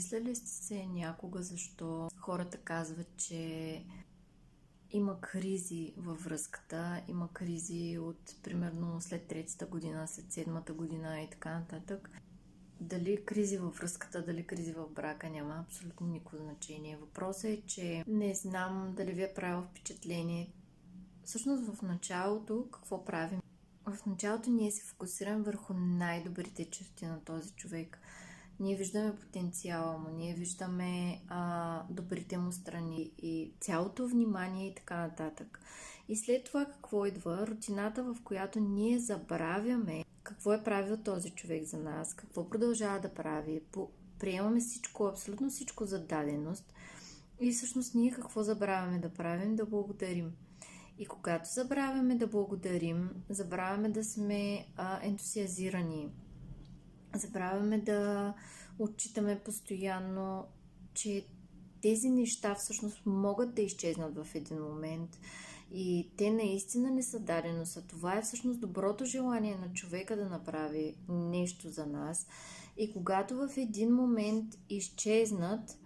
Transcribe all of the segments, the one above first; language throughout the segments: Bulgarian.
Замисляли сте се някога защо хората казват, че има кризи във връзката, има кризи от примерно след третата година, след седмата година и така нататък. Дали кризи във връзката, дали кризи в брака, няма абсолютно никакво значение. Въпросът е, че не знам дали ви е правило впечатление. Всъщност в началото какво правим? В началото ние се фокусираме върху най-добрите черти на този човек. Ние виждаме потенциала му, ние виждаме добрите му страни и цялото внимание и така нататък. И след това какво идва? Рутината, в която ние забравяме какво е правил този човек за нас, какво продължава да прави, приемаме всичко, абсолютно всичко за даденост и всъщност ние какво забравяме да правим? Да благодарим. И когато забравяме да благодарим, забравяме да сме ентусиазирани, забравяме да отчитаме постоянно, че тези неща всъщност могат да изчезнат в един момент и те наистина не са даденост. А това е всъщност доброто желание на човека да направи нещо за нас. И когато в един момент изчезнат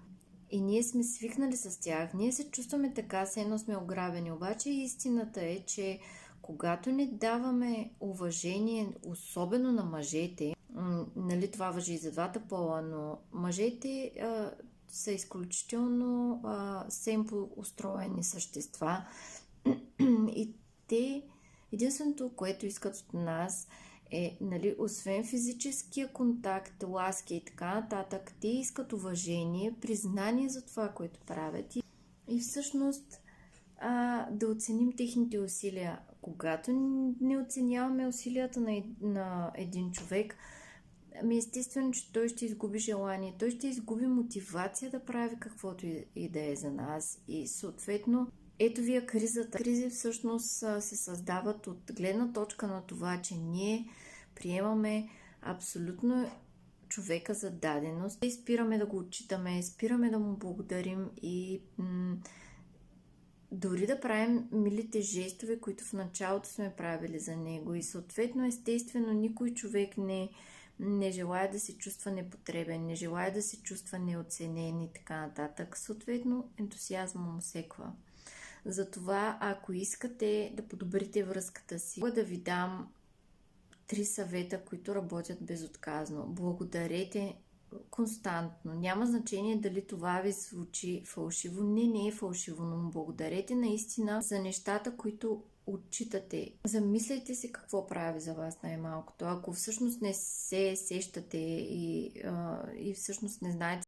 и ние сме свикнали с тях, ние се чувстваме така, все едно сме ограбени. Обаче истината е, че когато не даваме уважение, особено на мъжете, нали, това важи и за двата пола, но мъжете са изключително семпо устроени същества и те единственото, което искат от нас е, нали, освен физическия контакт, ласки и така нататък, те искат уважение, признание за това, което правят и всъщност да оценим техните усилия. Когато не оценяваме усилията на един човек, естествено, че той ще изгуби желание, той ще изгуби мотивация да прави каквото и да е за нас. И съответно, ето вие кризата. Кризи всъщност се създават от гледна точка на това, че ние приемаме абсолютно човека за даденост и спираме да го отчитаме, спираме да му благодарим и дори да правим милите жестове, които в началото сме правили за него. И съответно, естествено, никой човек не желая да се чувства непотребен, не желая да се чувства неоценен и така нататък. Съответно, ентусиазма му секва. Затова, ако искате да подобрите връзката си, мога да ви дам 3 съвета, които работят безотказно. Благодарете константно. Няма значение дали това ви звучи фалшиво. Не е фалшиво, но благодарете наистина за нещата, които отчитате. Замисляйте се какво прави за вас най-малкото. Ако всъщност не се сещате и всъщност не знаете